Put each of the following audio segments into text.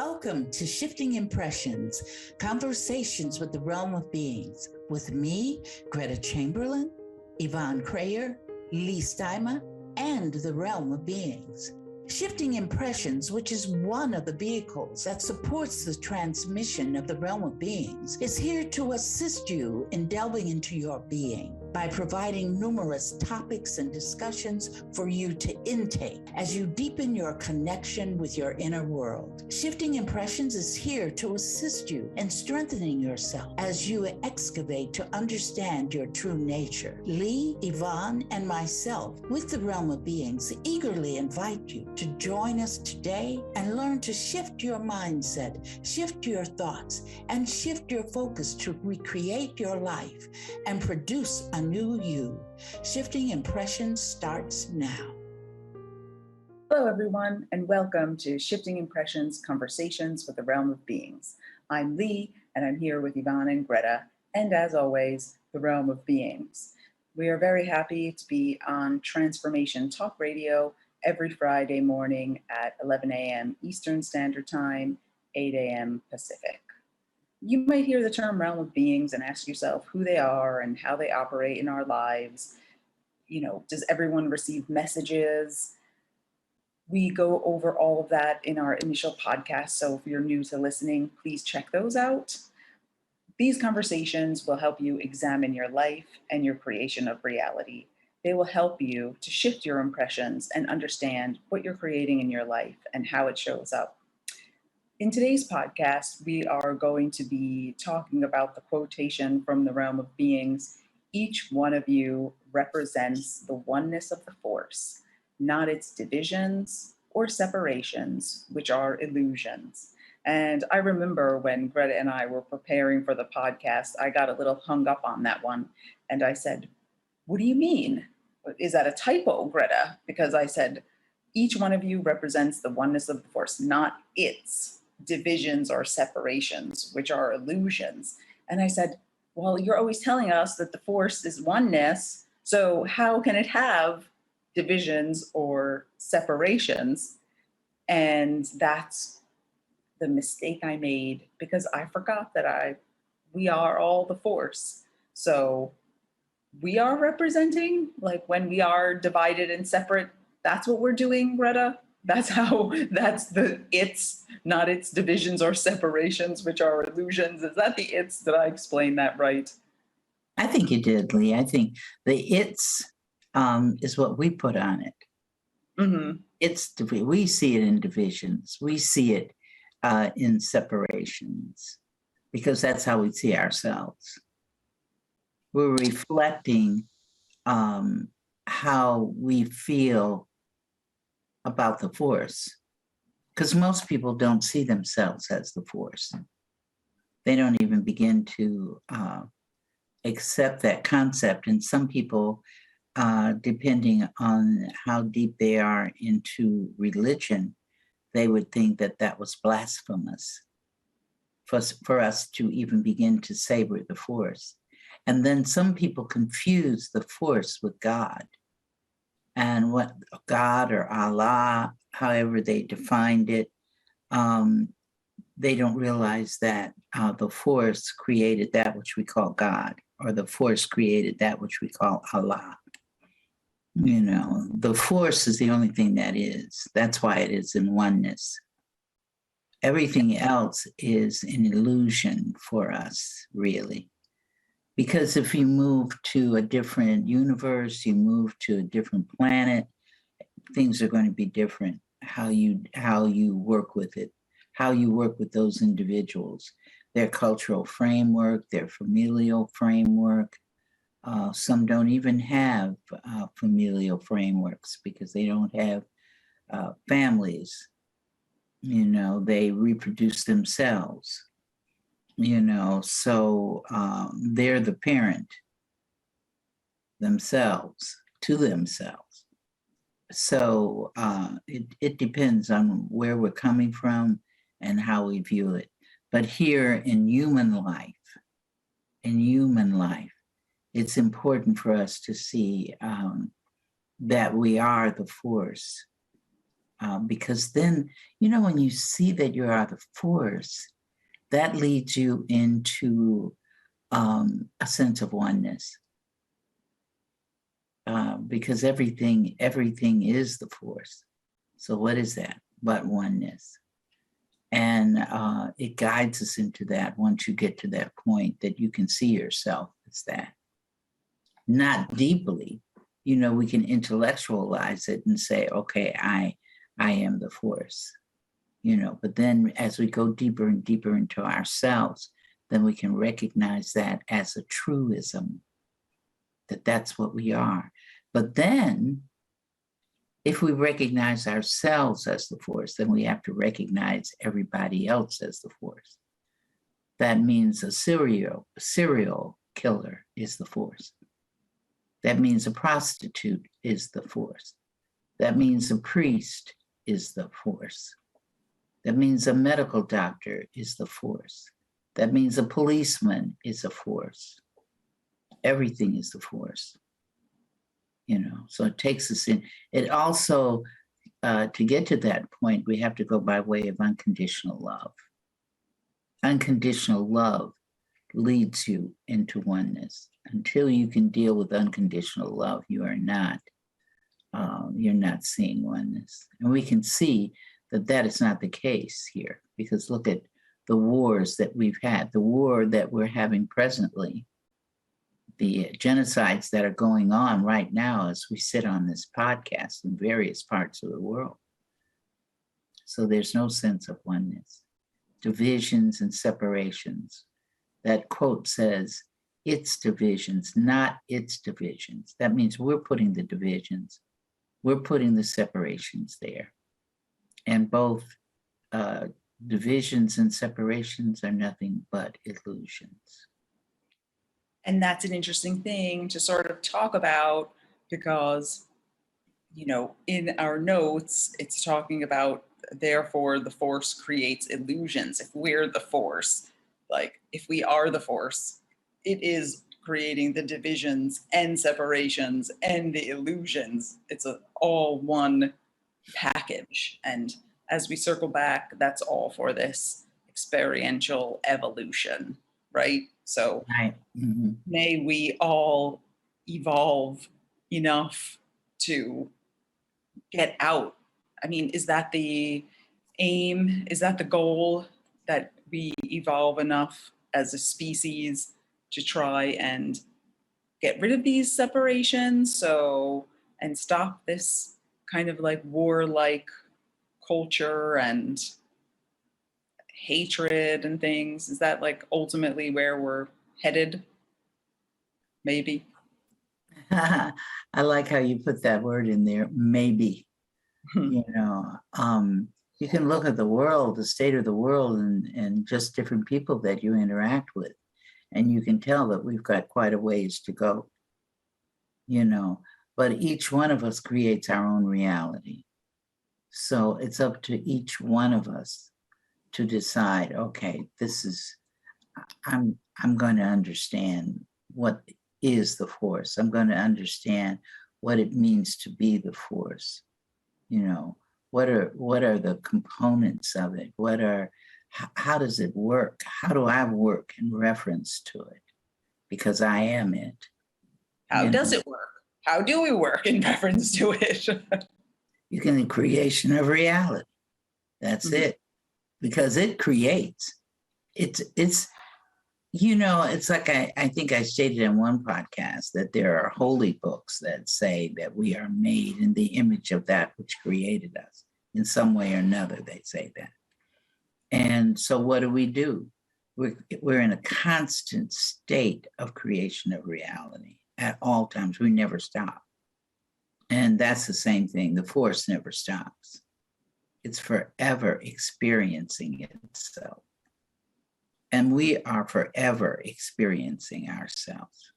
Welcome to Shifting Impressions, Conversations with the Realm of Beings, with me, Gretta Chamberlain, Yvonne Kraeher, Leigh Stima, and the Realm of Beings. Shifting Impressions, which is one of the vehicles that supports the transmission of the Realm of Beings, is here to assist you in delving into your being by providing numerous topics and discussions for you to intake as you deepen your connection with your inner world. Shifting Impressions is here to assist you in strengthening yourself as you excavate to understand your true nature. Leigh, Yvonne, and myself, with the Realm of Beings, eagerly invite you to join us today and learn to shift your mindset, shift your thoughts, and shift your focus to recreate your life and produce a new you. Shifting Impressions starts now. Hello, everyone, and welcome to Shifting Impressions, Conversations with the Realm of Beings. I'm Leigh, and I'm here with Yvonne and Gretta, and as always, the Realm of Beings. We are very happy to be on Transformation Talk Radio every Friday morning at 11 a.m. Eastern Standard Time, 8 a.m. Pacific. You might hear the term Realm of Beings and ask yourself who they are and how they operate in our lives. Does everyone receive messages? We go over all of that in our initial podcast, so if you're new to listening, please check those out. These conversations will help you examine your life and your creation of reality. They will help you to shift your impressions and understand what you're creating in your life and how it shows up. In today's podcast, we are going to be talking about the quotation from the Realm of Beings. Each one of you represents the oneness of the force, not its divisions or separations, which are illusions. And I remember when Greta and I were preparing for the podcast, I got a little hung up on that one. And I said, "What do you mean? Is that a typo, Greta?" Because I said, each one of you represents the oneness of the force, not its divisions or separations, which are illusions. And I said, well, you're always telling us that the force is oneness, so how can it have divisions or separations? And that's the mistake I made, because I forgot that we are all the force. So we are representing, like when we are divided and separate, that's what we're doing, Greta. That's the it's, not its divisions or separations, which are illusions. Is that the it's? Did I explain that right? I think you did, Leigh. I think the it's is what we put on it. Mm-hmm. We see it in divisions. We see it in separations, because that's how we see ourselves. We're reflecting how we feel about the force, because most people don't see themselves as the force. They don't even begin to accept that concept. And some people, depending on how deep they are into religion, they would think that that was blasphemous for us to even begin to say we're the force. And then some people confuse the force with God. And what God or Allah, however they defined it, they don't realize that the force created that which we call God, or the force created that which we call Allah. The force is the only thing that is. That's why it is in oneness. Everything else is an illusion for us, really. Because if you move to a different universe, you move to a different planet, things are going to be different. How you work with it, how you work with those individuals, their cultural framework, their familial framework. Some don't even have familial frameworks because they don't have families. They reproduce themselves. So they're the parent themselves to themselves. So it depends on where we're coming from and how we view it. But here in human life, it's important for us to see that we are the force. Because then, when you see that you are the force, that leads you into a sense of oneness. Because everything is the force. So what is that but oneness? And it guides us into that once you get to that point that you can see yourself as that. Not deeply, we can intellectualize it and say, okay, I am the force, but then as we go deeper and deeper into ourselves, then we can recognize that as a truism, that that's what we are. But then if we recognize ourselves as the force, then we have to recognize everybody else as the force. That means a serial killer is the force. That means a prostitute is the force. That means a priest is the force. That means a medical doctor is the force. That means a policeman is a force. Everything is the force. So it takes us in. It also, to get to that point, we have to go by way of unconditional love. Unconditional love leads you into oneness. Until you can deal with unconditional love, you're not seeing oneness. And we can see that is not the case here, because look at the wars that we've had, the war that we're having presently, the genocides that are going on right now as we sit on this podcast in various parts of the world. So there's no sense of oneness. Divisions and separations. That quote says, it's divisions, not its divisions. That means we're putting the divisions, we're putting the separations there. And both divisions and separations are nothing but illusions. And that's an interesting thing to sort of talk about because, in our notes, it's talking about, therefore, the force creates illusions. If we're the force, like if we are the force, it is creating the divisions and separations and the illusions. It's all one package. And as we circle back, that's all for this experiential evolution, right? So Right. Mm-hmm. May we all evolve enough to get out. I mean, is that the aim? Is that the goal, that we evolve enough as a species to try and get rid of these separations and stop this kind of like warlike culture and hatred and things? Is that like ultimately where we're headed? Maybe. I like how you put that word in there, maybe. You can look at the world, the state of the world, and just different people that you interact with, and you can tell that we've got quite a ways to go, but each one of us creates our own reality. So it's up to each one of us to decide, okay, I'm going to understand what is the force. I'm going to understand what it means to be the force. What are the components of it? How does it work? How do I work in reference to it? Because I am it. How does it work? How do we work in reference to it? You can the creation of reality. That's it. Because it creates. It's like I think I stated in one podcast that there are holy books that say that we are made in the image of that which created us. In some way or another, they say that. And so what do? We're in a constant state of creation of reality at all times. We never stop. And that's the same thing. The force never stops. It's forever experiencing itself. And we are forever experiencing ourselves.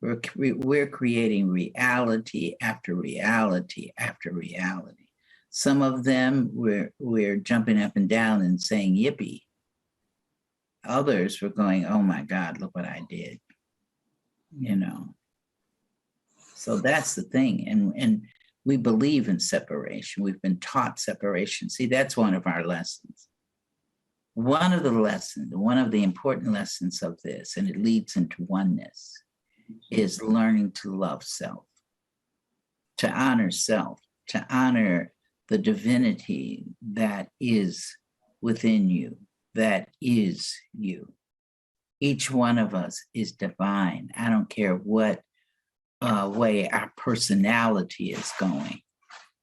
We're creating reality after reality after reality. Some of them we're jumping up and down and saying yippee. Others were going, oh my God, look what I did. So that's the thing. And We believe in separation. We've been taught separation. See, that's one of our lessons. One of the lessons, one of the important lessons of this, and it leads into oneness, is learning to love self, to honor self, to honor the divinity that is within you, that is you. Each one of us is divine. I don't care what way our personality is going,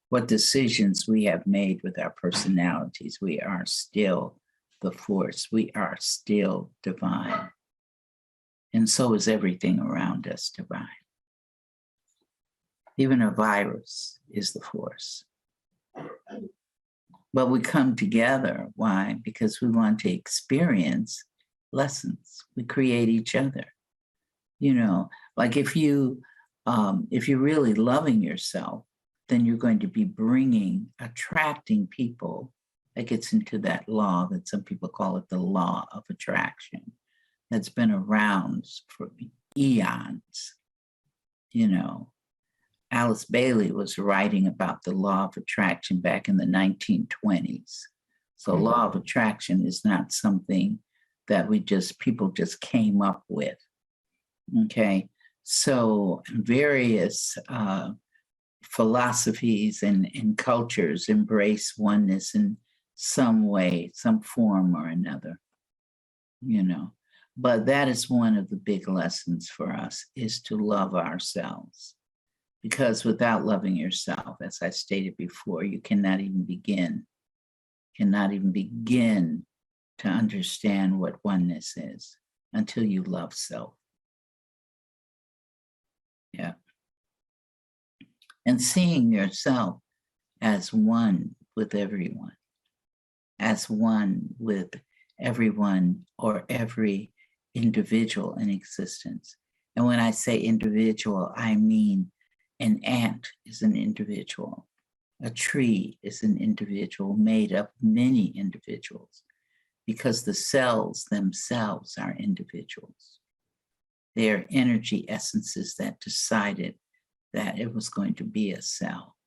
what decisions we have made with our personalities. We are still the force. We are still divine. And so is everything around us divine. Even a virus is the force. But we come together. Why? Because we want to experience lessons. We create each other. You know, like if you're really loving yourself, then you're going to be attracting people. That gets into that law that some people call it the law of attraction, that's been around for eons. You know, Alice Bailey was writing about the law of attraction back in the 1920s. So law of attraction is not something that people just came up with. Okay, so various philosophies and cultures embrace oneness in some way, some form or another, you know. But that is one of the big lessons for us, is to love ourselves. Because without loving yourself, as I stated before, you cannot even begin to understand what oneness is until you love self. Yeah. And seeing yourself as one with everyone, as one with everyone or every individual in existence. And when I say individual, I mean an ant is an individual. A tree is an individual made up of many individuals, because the cells themselves are individuals. They are energy essences that decided that it was going to be a cell.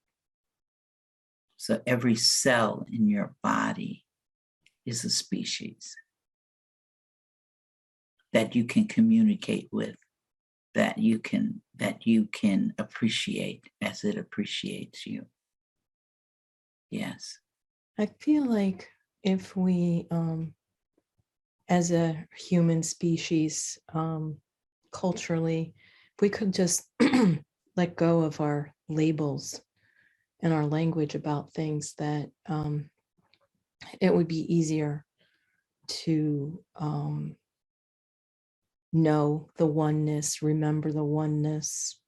So every cell in your body is a species that you can communicate with, that you can appreciate as it appreciates you. Yes. I feel like if we, as a human species, culturally, if we could just let go of our labels and our language about things, that it would be easier to know the oneness, remember the oneness,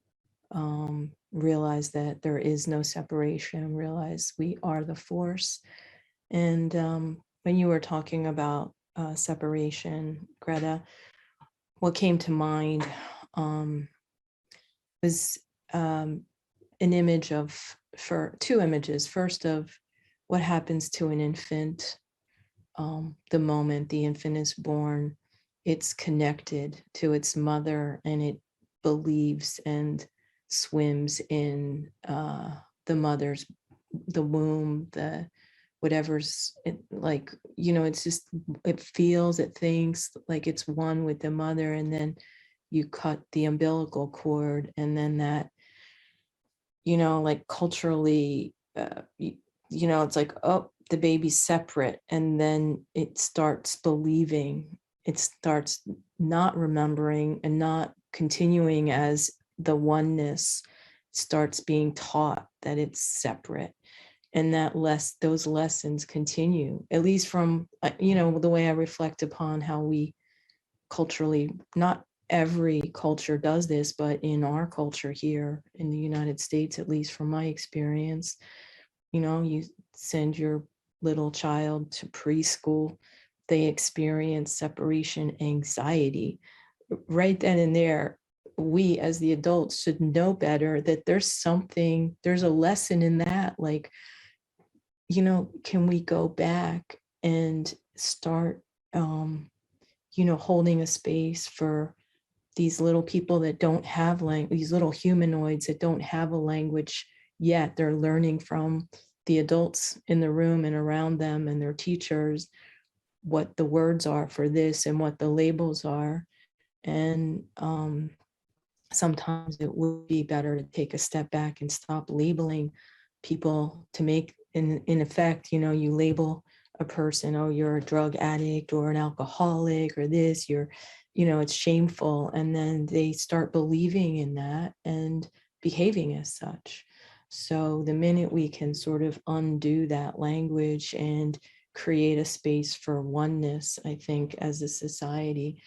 realize that there is no separation, realize we are the force. And when you were talking about separation, Greta, what came to mind was an image for two images. First, of what happens to an infant the moment the infant is born. It's connected to its mother, and it believes and swims in the womb, the whatever's like, you know, it's just, it feels, it thinks like it's one with the mother. And then you cut the umbilical cord, and then that, you know, like culturally, you know, it's like, oh, the baby's separate. And then it starts believing, it starts not remembering and not continuing as the oneness, starts being taught that it's separate. And that those lessons continue, at least from, you know, the way I reflect upon how we culturally, not every culture does this, but in our culture here in the United States, at least from my experience, you know, you send your little child to preschool, they experience separation anxiety. Right then and there, we as the adults should know better, that there's a lesson in that. Like, you know, can we go back and start, you know, holding a space for these little people that don't have language, these little humanoids that don't have a language yet they're learning from the adults in the room and around them and their teachers what the words are for this and what the labels are. And sometimes it would be better to take a step back and stop labeling people to make, in effect, you label a person, oh, you're a drug addict or an alcoholic or this, it's shameful. And then they start believing in that and behaving as such. So the minute we can sort of undo that language and create a space for oneness, I think as a society,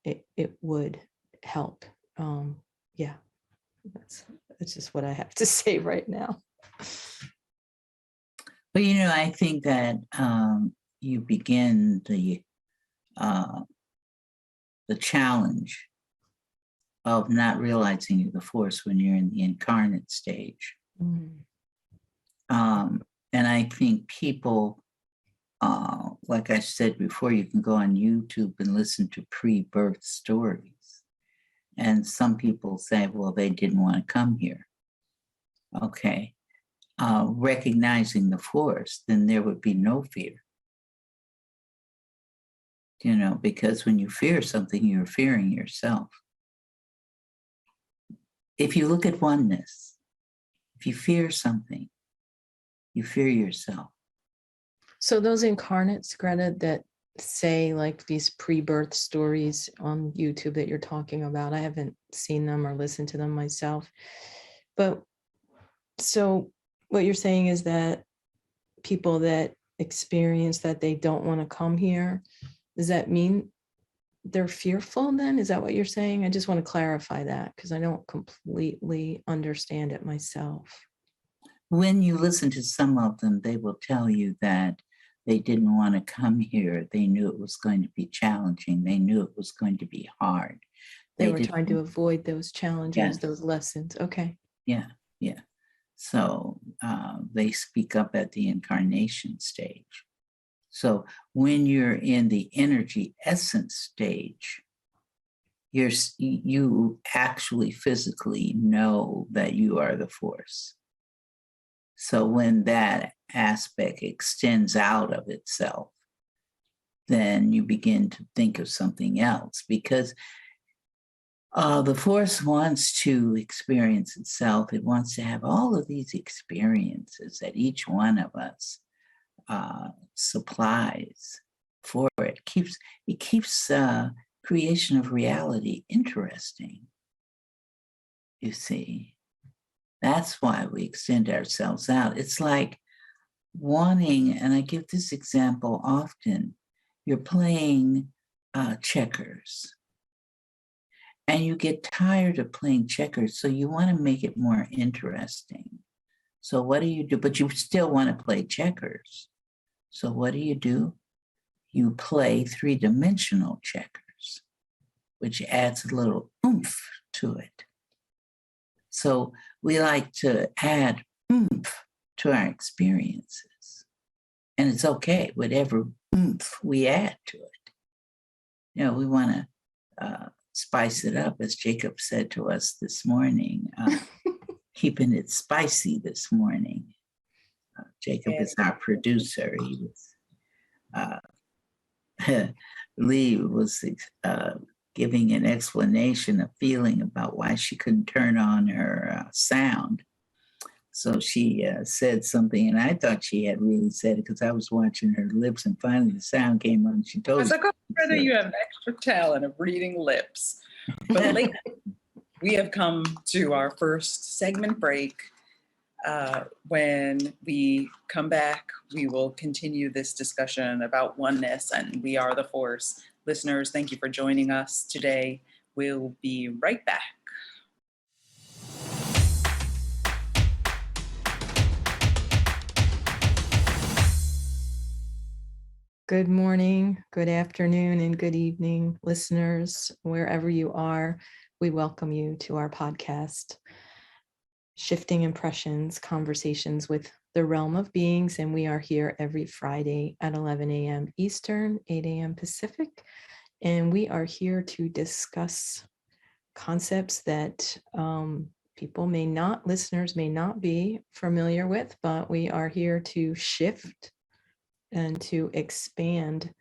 it would help. Yeah, that's just what I have to say right now. Well, I think that you begin the challenge of not realizing you're the force when you're in the incarnate stage. Mm. And I think people, like I said before, you can go on YouTube and listen to pre-birth stories. And some people say, well, they didn't want to come here. Okay. Recognizing the force, then there would be no fear. Because when you fear something, you're fearing yourself. If you look at oneness, if you fear something, you fear yourself. So those incarnates, Greta, that say like these pre-birth stories on YouTube that you're talking about, I haven't seen them or listened to them myself. But so what you're saying is that people that experience that they don't want to come here, does that mean they're fearful then? Is that what you're saying? I just want to clarify that because I don't completely understand it myself. When you listen to some of them, they will tell you that they didn't want to come here. They knew it was going to be challenging. They knew it was going to be hard. They were trying to avoid those challenges, yes. Those lessons. Okay. Yeah. So they speak up at the incarnation stage. So when you're in the energy essence stage, you actually physically know that you are the force. So when that aspect extends out of itself, then you begin to think of something else, because the force wants to experience itself. It wants to have all of these experiences that each one of us supplies for it. It keeps creation of reality interesting, you see. That's why we extend ourselves out. It's like wanting, and I give this example often, you're playing checkers and you get tired of playing checkers, so you want to make it more interesting. So what do? But you still want to play checkers. So what do? You play three-dimensional checkers, which adds a little oomph to it. So we like to add oomph to our experiences. And it's okay, whatever oomph we add to it. We want to spice it up, as Jacob said to us this morning, keeping it spicy this morning. Jacob is our producer. He was, Leigh was giving an explanation, a feeling about why she couldn't turn on her sound. So she said something, and I thought she had really said it because I was watching her lips, and finally the sound came on. She told me. I was like, oh, Greta, you have an extra talent of reading lips. But lately, we have come to our first segment break. When we come back, we will continue this discussion about oneness and we are the force. Listeners, thank you for joining us today. We'll be right back. Good morning, good afternoon, and good evening, listeners, wherever you are. We welcome you to our podcast, Shifting Impressions, Conversations with the Realm of Beings, and we are here every Friday at 11 a.m. Eastern, 8 a.m. Pacific, and we are here to discuss concepts that listeners may not be familiar with, but we are here to shift and to expand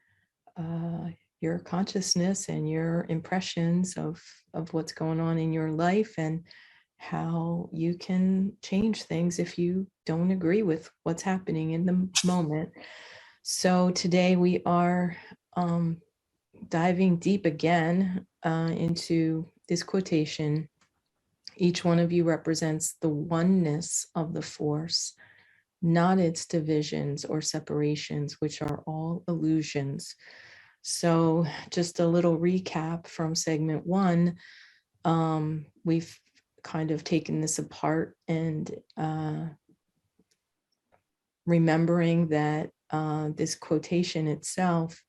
your consciousness and your impressions of what's going on in your life and how you can change things if you don't agree with what's happening in the moment. So today we are diving deep again into this quotation. Each one of you represents the oneness of the force, not its divisions or separations, which are all illusions. So just a little recap from segment 1. We've kind of taken this apart and remembering that this quotation itself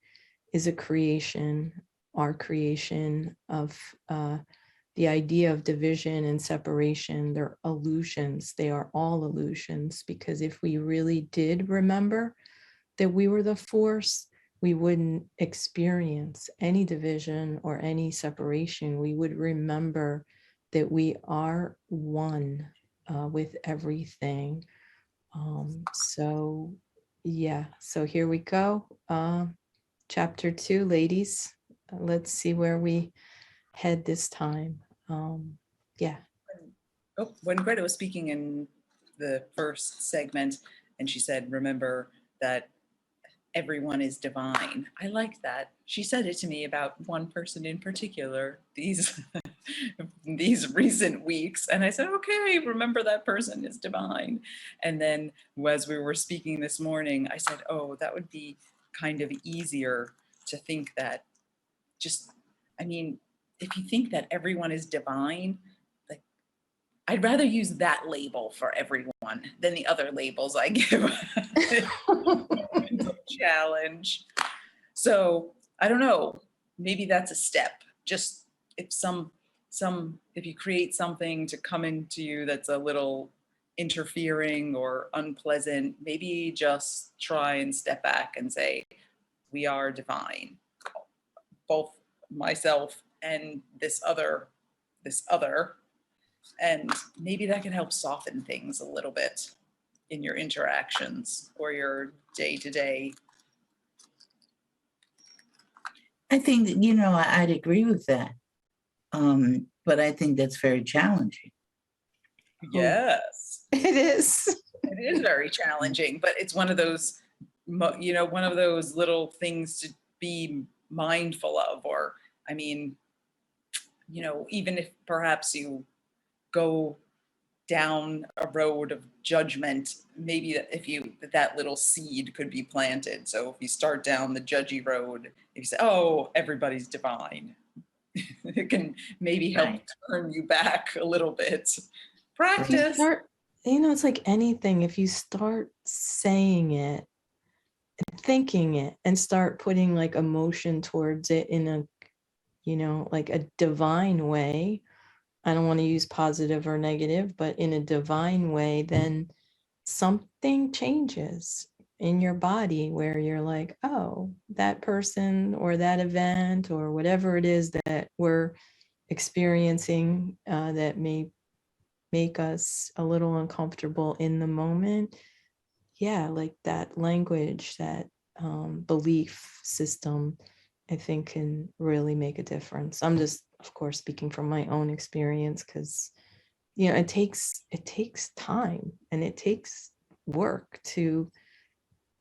is a creation, our creation of the idea of division and separation. They're illusions. They are all illusions, because if we really did remember that we were the force, we wouldn't experience any division or any separation. We would remember that we are one with everything. So here we go. Chapter 2, ladies. Let's see where we head this time. When Greta was speaking in the first segment, and she said, remember that everyone is divine. I liked that. She said it to me about one person in particular these recent weeks. And I said, okay, remember that person is divine. And then as we were speaking this morning, I said, oh, that would be kind of easier to think that if you think that everyone is divine, like, I'd rather use that label for everyone than the other labels I give. Challenge. So I don't know, maybe that's a step. Just if if you create something to come into you that's a little interfering or unpleasant, maybe just try and step back and say, we are divine, both myself and this other, and maybe that can help soften things a little bit in your interactions or your day-to-day. I think, I'd agree with that. But I think that's very challenging. Yes. It is. It is very challenging, but it's one of those, one of those little things to be mindful of. Or, even if perhaps you go down a road of judgment, maybe that little seed could be planted. So if you start down the judgy road, if you say, oh, everybody's divine, it can maybe help turn you back a little bit. Practice. It's like anything. If you start saying it and thinking it and start putting like emotion towards it in a, like a divine way, I don't want to use positive or negative, but in a divine way, then something changes in your body where you're like, oh, that person or that event or whatever it is that we're experiencing that may make us a little uncomfortable in the moment. Yeah, like that language, that belief system, I think can really make a difference. I'm just, of course, speaking from my own experience, because it takes time and it takes work to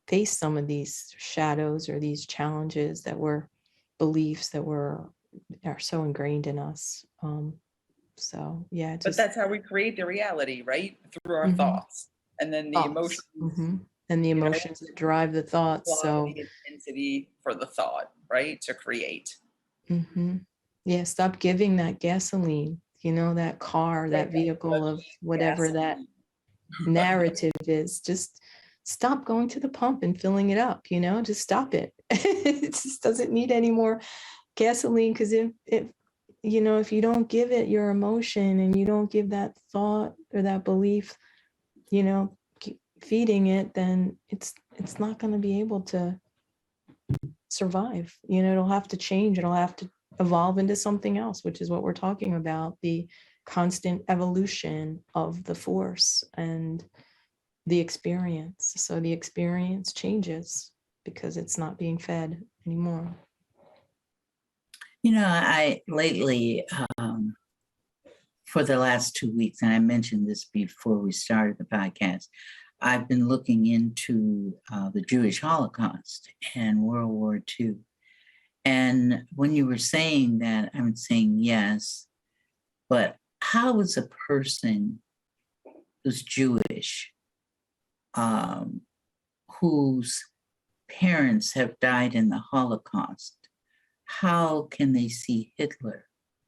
face some of these shadows or these challenges that were beliefs that are so ingrained in us. But that's how we create the reality, right? Through our thoughts, and then the emotions. And the emotions that drive the thoughts. So the intensity for the thought, right? To create. Yeah, stop giving that gasoline, that car, that vehicle of whatever that narrative is. Just stop going to the pump and filling it up, just stop it. It just doesn't need any more gasoline, because if you don't give it your emotion and you don't give that thought or that belief, keep feeding it, then it's not going to be able to survive. It'll have to change. It'll have to evolve into something else, which is what we're talking about, the constant evolution of the force and the experience. So the experience changes because it's not being fed anymore. You know, I lately, for the last 2 weeks, and I mentioned this before we started the podcast, I've been looking into the Jewish Holocaust and World War II. And when you were saying that, I'm saying yes, but how is a person who's Jewish, whose parents have died in the Holocaust, how can they see Hitler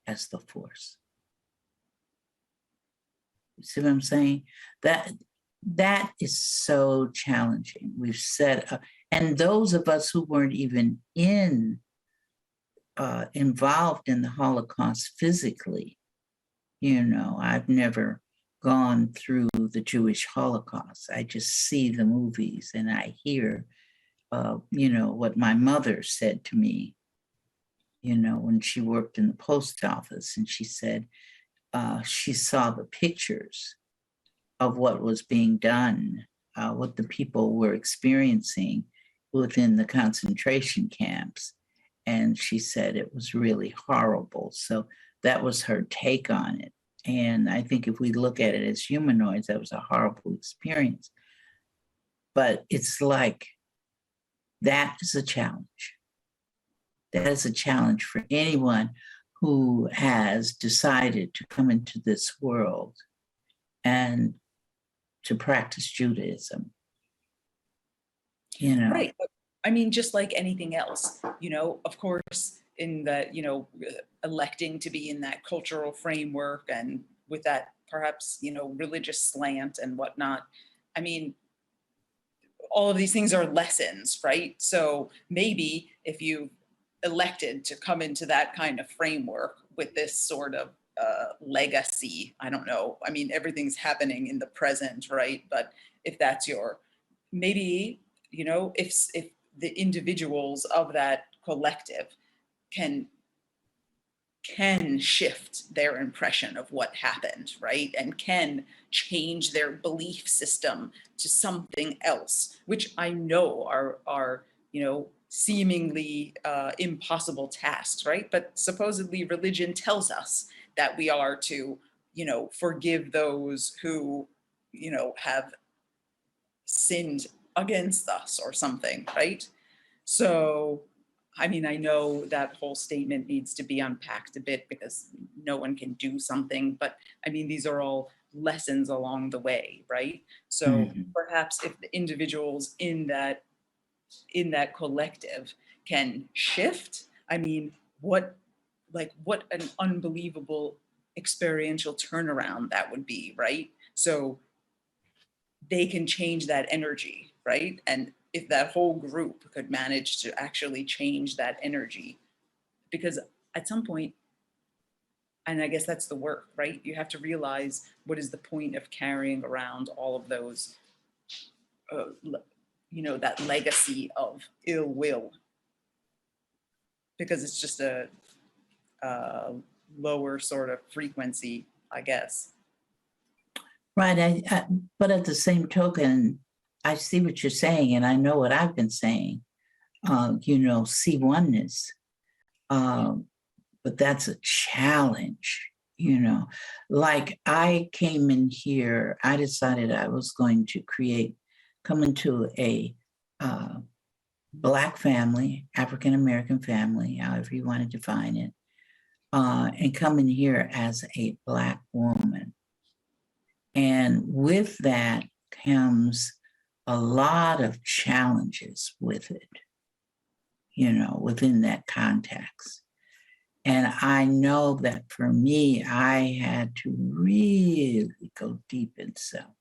as the force? You see what I'm saying? That is so challenging. We've said, and those of us who weren't even involved in the Holocaust physically, you know, I've never gone through the Jewish Holocaust. I just see the movies and I hear, you know, what my mother said to me, you know, when she worked in the post office, and she said she saw the pictures of what was being done, what the people were experiencing within the concentration camps. And she said it was really horrible. So that was her take on it. And I think if we look at it as humanoids, that was a horrible experience. But it's like, that is a challenge. That is a challenge for anyone who has decided to come into this world and to practice Judaism. You know, Right. I mean, just like anything else, you know, of course, in that, you know, electing to be in that cultural framework and with that perhaps, you know, religious slant and whatnot. I mean, all of these things are lessons, right? So maybe if you elected to come into that kind of framework with this sort of legacy, I don't know. I mean, everything's happening in the present, right? But if that's your, maybe, you know, if the individuals of that collective can shift their impression of what happened, right? And can change their belief system to something else, which I know are you know, seemingly impossible tasks, right? But supposedly religion tells us that we are to, you know, forgive those who, you know, have sinned against us or something, right? So, I mean, I know that whole statement needs to be unpacked a bit because no one can do something, but I mean, these are all lessons along the way, right? So perhaps if the individuals in that collective can shift, I mean, what an unbelievable experiential turnaround that would be, right? So they can change that energy, right? And if that whole group could manage to actually change that energy, because at some point, and I guess that's the work, right? You have to realize what is the point of carrying around all of those, you know, that legacy of ill will, because it's just a lower sort of frequency, I guess. right. But at the same token, I see what you're saying, and I know what I've been saying. You know, see oneness, but that's a challenge. You know, like I came in here, I decided I was going to come into a Black family, African American family, however you want to define it, and come in here as a Black woman. And with that comes a lot of challenges with it, you know, within that context. And I know that for me, I had to really go deep in self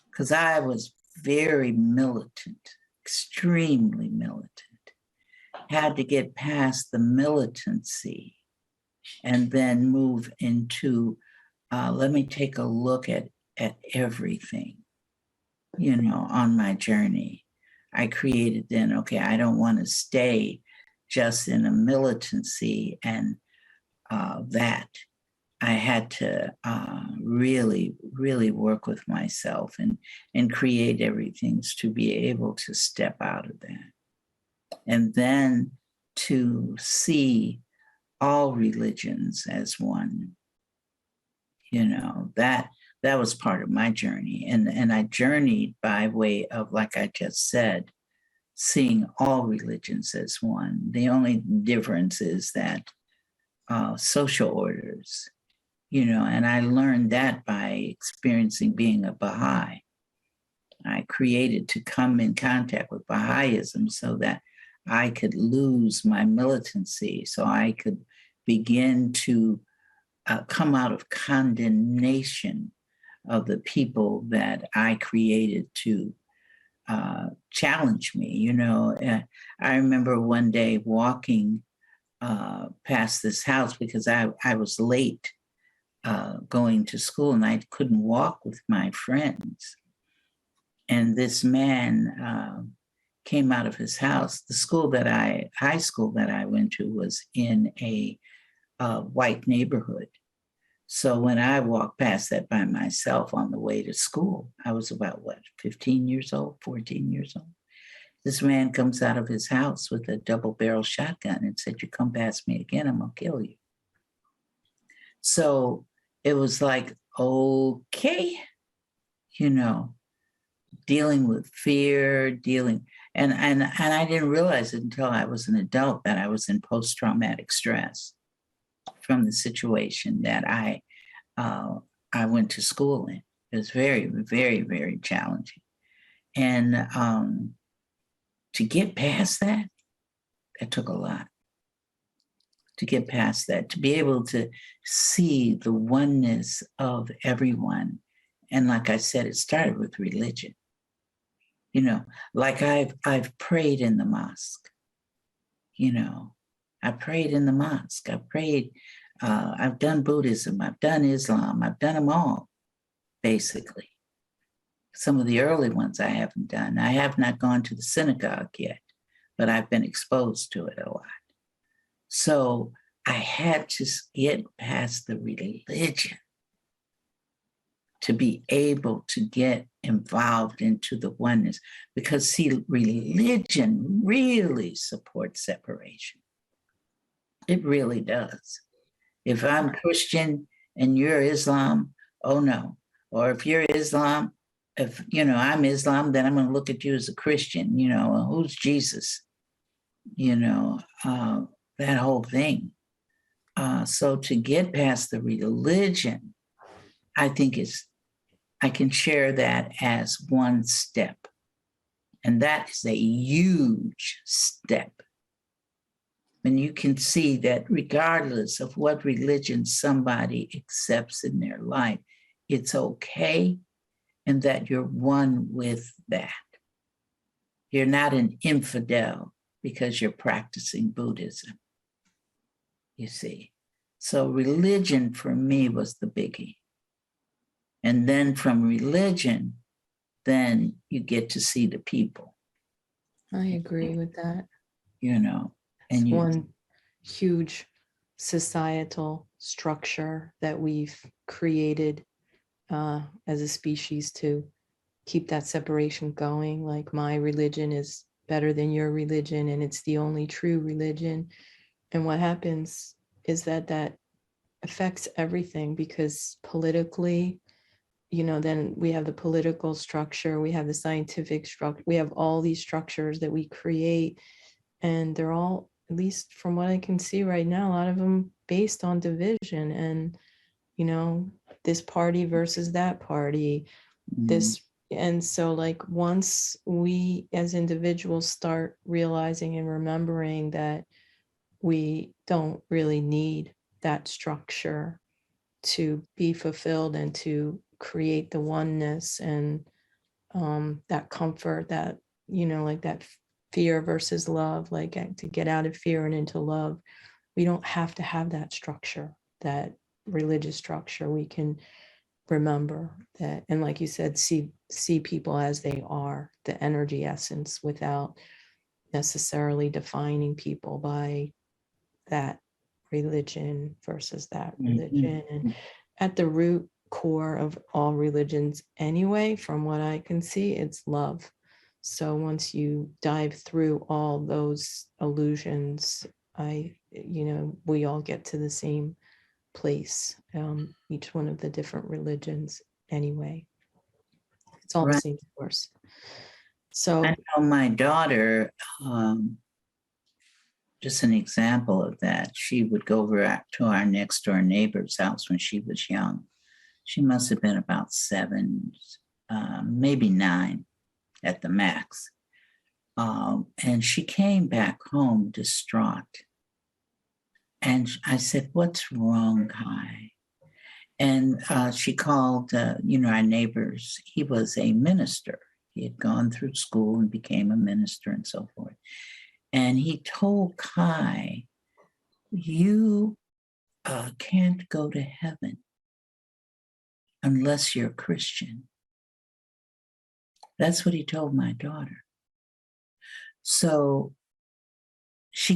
because I was very militant, extremely militant. Had to get past the militancy and then move into, let me take a look at everything, you know, on my journey. I created then, okay, I don't want to stay just in a militancy and that. I had to really, really work with myself and create everything to be able to step out of that. And then to see all religions as one, that was part of my journey. And I journeyed by way of, like I just said, seeing all religions as one. The only difference is that social orders, and I learned that by experiencing being a Baha'i. I created to come in contact with Baha'ism so that I could lose my militancy, so I could begin to come out of condemnation of the people that I created to challenge me. I remember one day walking past this house because I was late going to school and I couldn't walk with my friends. And this man came out of his house. The high school that I went to was in a white neighborhood. So when I walked past that by myself on the way to school, I was about 15 years old, 14 years old. This man comes out of his house with a double-barrel shotgun and said, "You come past me again, I'm gonna kill you." So it was like, okay, dealing with fear, and I didn't realize it until I was an adult that I was in post-traumatic stress from the situation that I went to school in. It was very, very, very challenging. And to get past that, it took a lot. To get past that, to be able to see the oneness of everyone. And like I said, it started with religion. Like I've prayed in the mosque. I prayed in the mosque. I've done Buddhism, I've done Islam, I've done them all, basically. Some of the early ones I haven't done. I have not gone to the synagogue yet, but I've been exposed to it a lot. So I had to get past the religion to be able to get involved into the oneness. Because, see, religion really supports separation. It really does. If I'm Christian and you're Islam, oh no. Or if you're Islam, if I'm Islam, then I'm going to look at you as a Christian. Who's Jesus? That whole thing. So to get past the religion, I think I can share that as one step. And that is a huge step. When you can see that regardless of what religion somebody accepts in their life, it's okay, and that you're one with that. You're not an infidel because you're practicing Buddhism, you see. So religion for me was the biggie. And then from religion, then you get to see the people. I agree with that. And it's one huge societal structure that we've created as a species to keep that separation going. Like, my religion is better than your religion, and it's the only true religion. And what happens is that affects everything, because politically, then we have the political structure, we have the scientific structure, we have all these structures that we create, and they're all, at least from what I can see right now, a lot of them based on division and, this party versus that party, this. And so, like, once we as individuals start realizing and remembering that we don't really need that structure to be fulfilled and to create the oneness and that comfort, that, like that fear versus love, like to get out of fear and into love. We don't have to have that structure, that religious structure. We can remember that, and like you said, see people as they are, the energy essence, without necessarily defining people by that religion versus that Mhm. religion. And at the root core of all religions anyway, from what I can see, it's love. So once you dive through all those illusions, we all get to the same place, each one of the different religions anyway. It's all the Right. same source. So I know my daughter, just an example of that, she would go over to our next door neighbor's house when she was young. She must have been about 7, maybe 9 at the max. And she came back home distraught. And I said, "What's wrong, Kai?" And she called, our neighbors. He was a minister. He had gone through school and became a minister and so forth. And he told Kai, "You can't go to heaven unless you're a Christian." That's what he told my daughter. So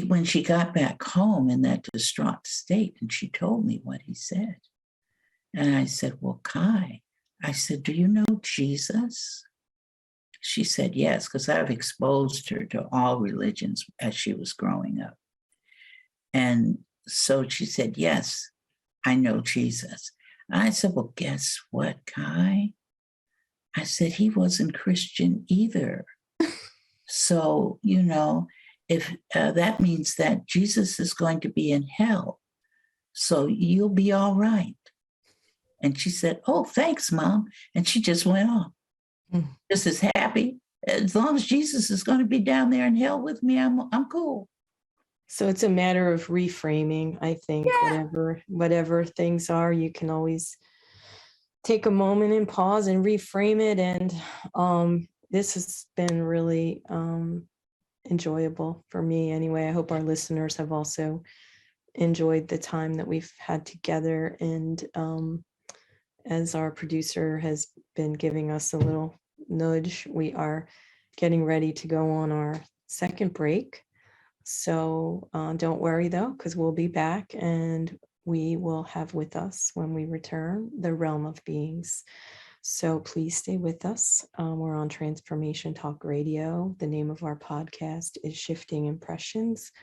when she got back home in that distraught state, and she told me what he said, and I said, "Well, Kai," I said, "do you know Jesus?" She said, "Yes," because I've exposed her to all religions as she was growing up. And so she said, "Yes, I know Jesus." I said, "Well, guess what, Kai?" I said, "He wasn't Christian either." So, if that means that Jesus is going to be in hell, so you'll be all right. And she said, "Oh, thanks, Mom." And she just went on. Just as happy. As long as Jesus is going to be down there in hell with me, I'm cool. So it's a matter of reframing, I think. Yeah. Whatever things are, you can always take a moment and pause and reframe it. And this has been really enjoyable for me anyway. I hope our listeners have also enjoyed the time that we've had together. And as our producer has been giving us a little nudge, we are getting ready to go on our second break. So don't worry though, because we'll be back and we will have with us when we return the realm of beings. So please stay with us. We're on Transformation Talk Radio. The name of our podcast is Shifting Impressions,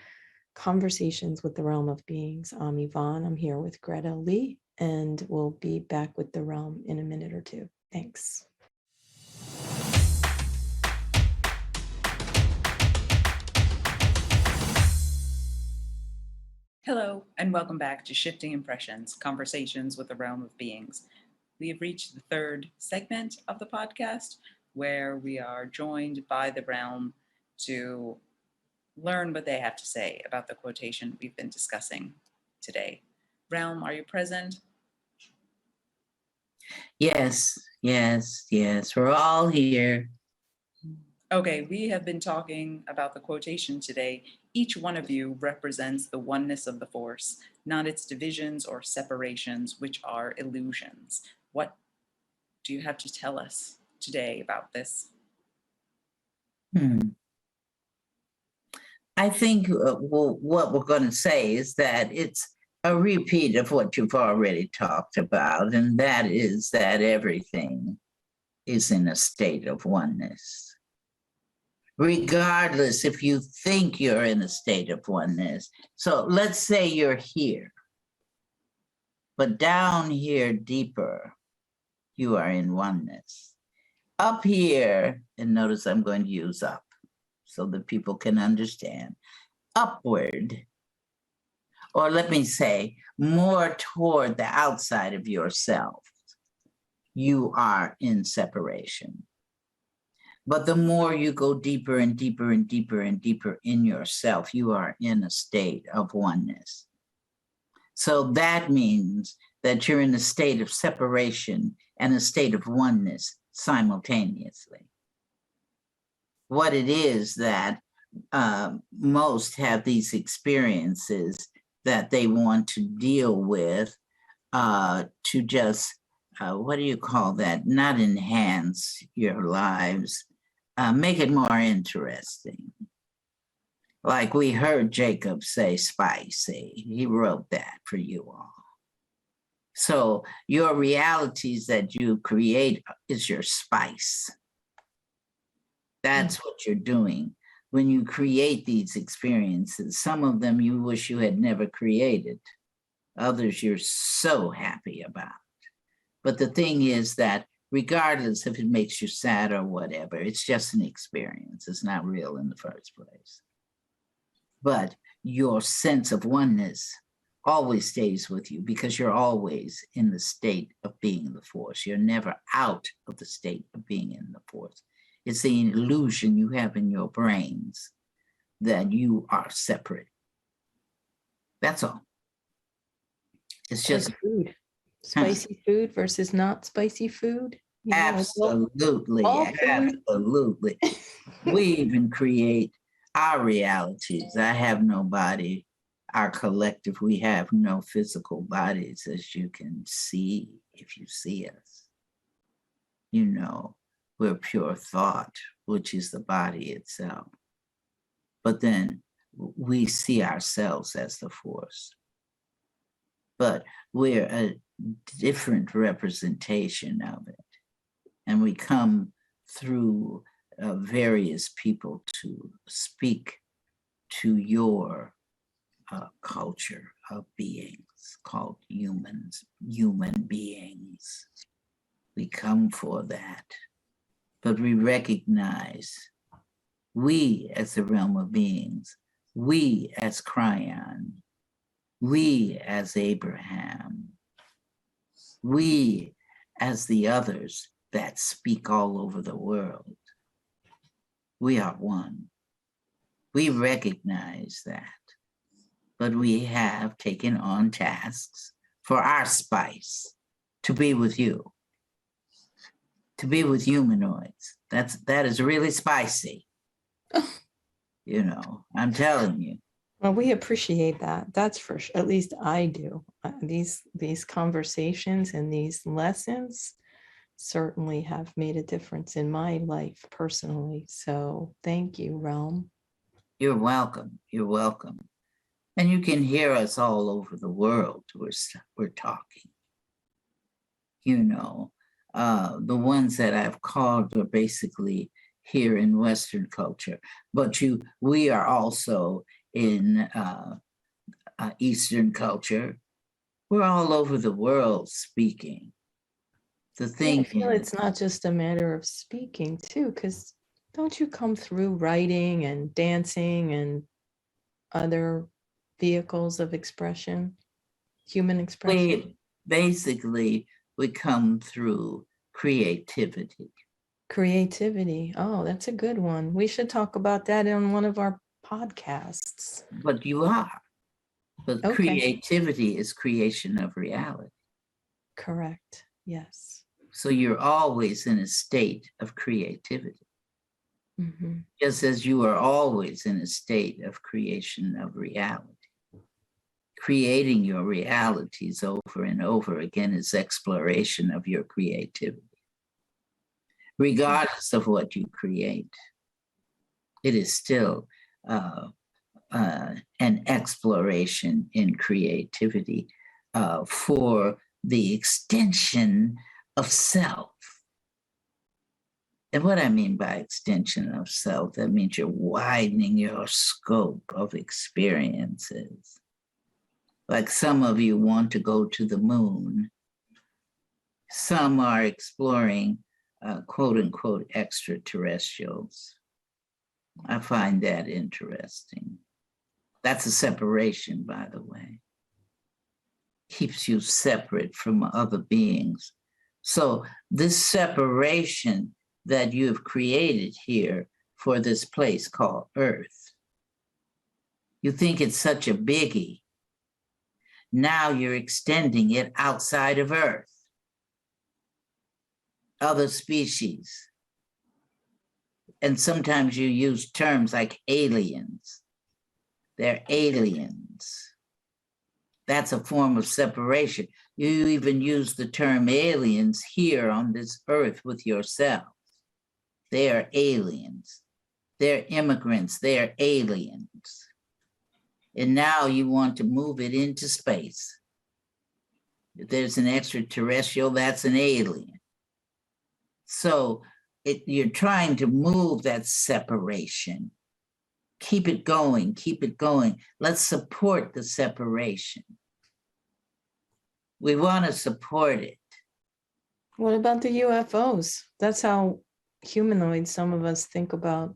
Conversations with the Realm of Beings. I'm Yvonne. I'm here with Gretta Lee, and we'll be back with the realm in a minute or two. Thanks. Hello, and welcome back to Shifting Impressions, Conversations with the Realm of Beings. We have reached the third segment of the podcast, where we are joined by the realm to learn what they have to say about the quotation we've been discussing today. Realm, are you present? Yes. We're all here. Okay, we have been talking about the quotation today. Each one of you represents the oneness of the force, not its divisions or separations, which are illusions. What do you have to tell us today about this? I think what we're going to say is that it's a repeat of what you've already talked about, and that is that everything is in a state of oneness. Regardless if you think you're in a state of oneness. So let's say you're here, but down here deeper, you are in oneness. Up here, and notice I'm going to use up so that people can understand, upward, or let me say more toward the outside of yourself, you are in separation. But the more you go deeper and deeper and deeper and deeper in yourself, you are in a state of oneness. So that means that you're in a state of separation and a state of oneness simultaneously. What it is that most have these experiences that they want to deal with to just, what do you call that? Not enhance your lives, make it more interesting. Like we heard Jacob say spicy. He wrote that for you all. So your realities that you create is your spice. That's what you're doing when you create these experiences. Some of them you wish you had never created. Others you're so happy about. But the thing is that regardless if it makes you sad or whatever, it's just an experience. It's not real in the first place. But your sense of oneness always stays with you because you're always in the state of being in the force. You're never out of the state of being in the force. It's the illusion you have in your brains that you are separate. That's all. It's just like food. Spicy food versus not spicy food. You know, absolutely, absolutely. We even create our realities. I have no body. Our collective, we have no physical bodies, as you can see if you see us. You know, we're pure thought, which is the body itself. But then we see ourselves as the force. But we're a different representation of it. And we come through various people to speak to your culture of beings called human beings. We come for that. But we recognize we as the realm of beings, we as Cryon, we as Abraham, we as the others that speak all over the world. We are one. We recognize that. But we have taken on tasks for our spice to be with you, to be with humanoids. That is really spicy. You know, I'm telling you. Well, we appreciate that. That's for sure. At least I do. These conversations and these lessons certainly have made a difference in my life personally. So thank you, Realm. You're welcome. You're welcome. And you can hear us all over the world. We're talking. You know, the ones that I've called are basically here in Western culture, but we are also in Eastern culture. We're all over the world speaking. The thing I feel it's not just a matter of speaking too, because don't you come through writing and dancing and other vehicles of expression, human expression? Basically, we come through creativity. Creativity. Oh, that's a good one. We should talk about that in one of our podcasts. But you are. But Okay. Creativity is creation of reality. Correct. Yes. So you're always in a state of creativity. Mm-hmm. Just as you are always in a state of creation of reality. Creating your realities over and over again is exploration of your creativity. Regardless of what you create, it is still an exploration in creativity for the extension of self. And what I mean by extension of self, that means you're widening your scope of experiences. Like some of you want to go to the moon. Some are exploring quote unquote extraterrestrials. I find that interesting. That's a separation, by the way. Keeps you separate from other beings. So this separation that you've created here for this place called Earth, you think it's such a biggie. Now you're extending it outside of Earth. Other species. And sometimes you use terms like aliens. They're aliens. That's a form of separation. You even use the term aliens here on this earth with yourself. They are aliens. They're immigrants, they're aliens. And now you want to move it into space. If there's an extraterrestrial, that's an alien. So you're trying to move that separation. Keep it going, keep it going. Let's support the separation. We want to support it. What about the UFOs? That's how humanoids, some of us think about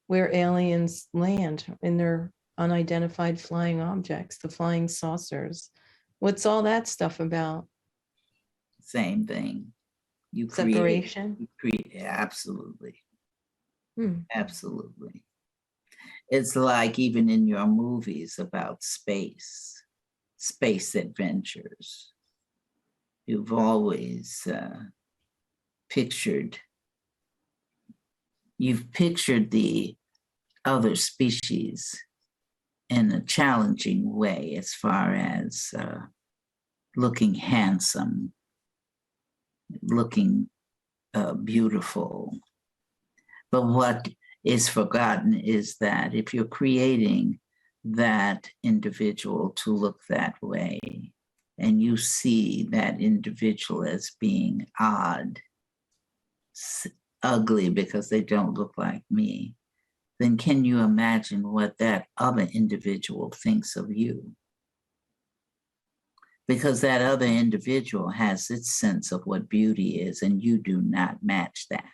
where aliens land in their unidentified flying objects, the flying saucers. What's all that stuff about? Same thing. You Separation? create, absolutely. Hmm. Absolutely. It's like even in your movies about space adventures, you've always pictured the other species in a challenging way as far as looking handsome, looking beautiful. But what is forgotten is that if you're creating that individual to look that way, and you see that individual as being odd, ugly because they don't look like me, then can you imagine what that other individual thinks of you? Because that other individual has its sense of what beauty is, and you do not match that.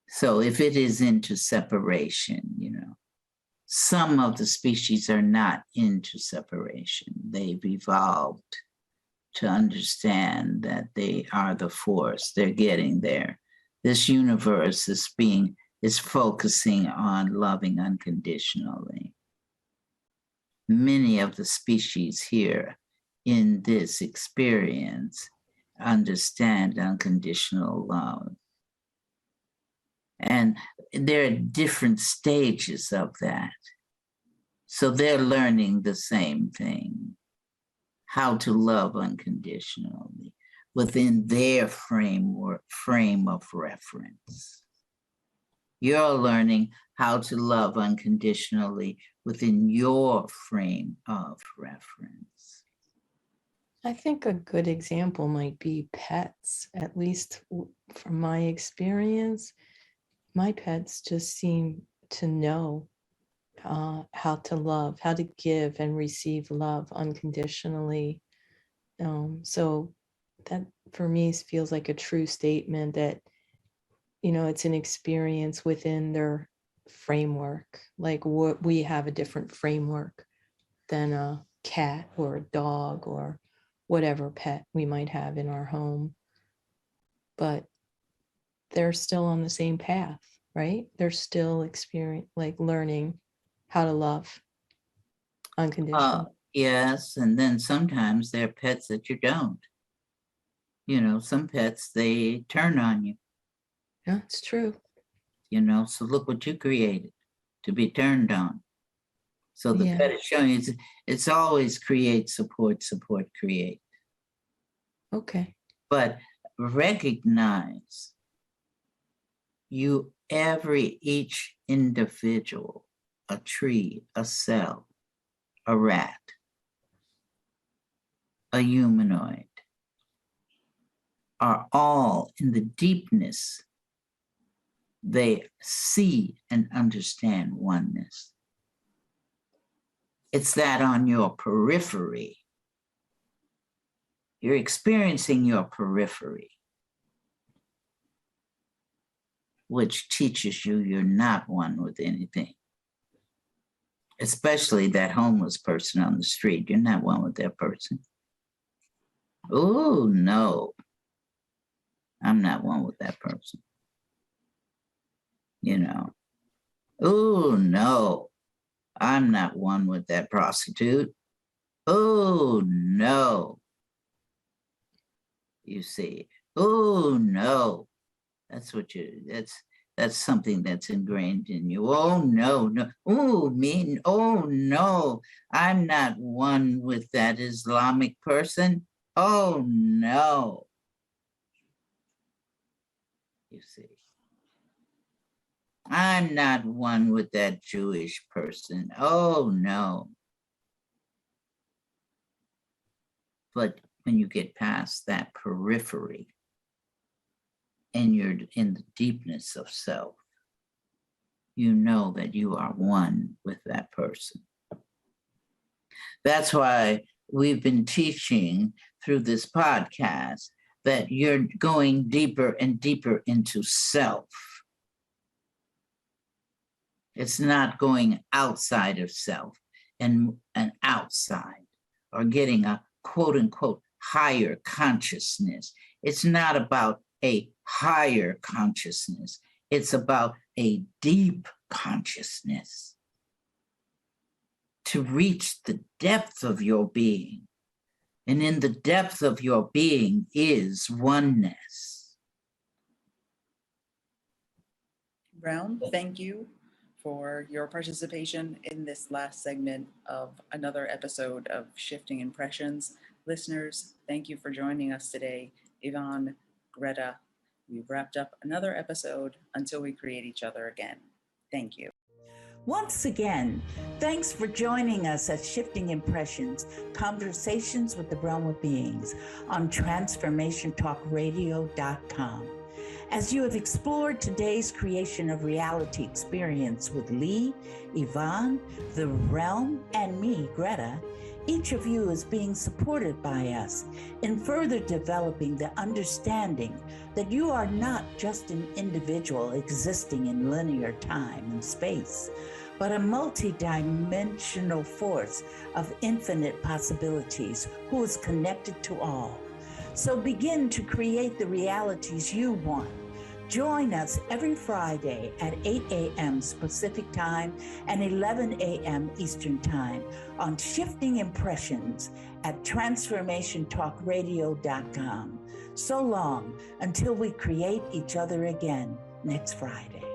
So if it is into separation, some of the species are not into separation. They've evolved to understand that they are the force. They're getting there. This universe is focusing on loving unconditionally. Many of the species here in this experience understand unconditional love. And there are different stages of that. So they're learning the same thing, how to love unconditionally within their frame of reference. You're learning how to love unconditionally within your frame of reference. I think a good example might be pets, at least from my experience. My pets just seem to know how to love, how to give and receive love unconditionally. So that for me feels like a true statement that, it's an experience within their framework. Like we have a different framework than a cat or a dog or whatever pet we might have in our home. But they're still on the same path, right? They're still learning how to love unconditionally. Yes, and then sometimes there are pets that you don't. Some pets, they turn on you. Yeah, it's true. So look what you created to be turned on. So the pet is showing you, it's always create, support, create. Okay. But recognize each individual, a tree, a cell, a rat, a humanoid, are all in the deepness. They see and understand oneness. It's that on your periphery. You're experiencing your periphery, which teaches you you're not one with anything. Especially that homeless person on the street. You're not one with that person. Oh, no. I'm not one with that person. Oh, no. I'm not one with that prostitute. Oh, no. You see, oh, no. That's something that's ingrained in you. Oh, no. Oh, me. Oh, no. I'm not one with that Islamic person. Oh, no. You see. I'm not one with that Jewish person. Oh, no. But when you get past that periphery and you're in the deepness of self, you know that you are one with that person. That's why we've been teaching through this podcast that you're going deeper and deeper into self. It's not going outside of self and outside or getting a quote unquote higher consciousness. It's not about a higher consciousness. It's about a deep consciousness to reach the depth of your being. And in the depth of your being is oneness. Brown, thank you for your participation in this last segment of another episode of Shifting Impressions. Listeners, thank you for joining us today. Yvonne, Greta, we've wrapped up another episode until we create each other again. Thank you. Once again, thanks for joining us at Shifting Impressions, Conversations with the Realm of Beings on TransformationTalkRadio.com. As you have explored today's creation of reality experience with Leigh, Yvonne, the Realm, and me, Greta, each of you is being supported by us in further developing the understanding that you are not just an individual existing in linear time and space, but a multidimensional force of infinite possibilities who is connected to all. So begin to create the realities you want. Join us every Friday at 8 a.m. Pacific Time and 11 a.m. Eastern Time on Shifting Impressions at TransformationTalkRadio.com. So long until we create each other again next Friday.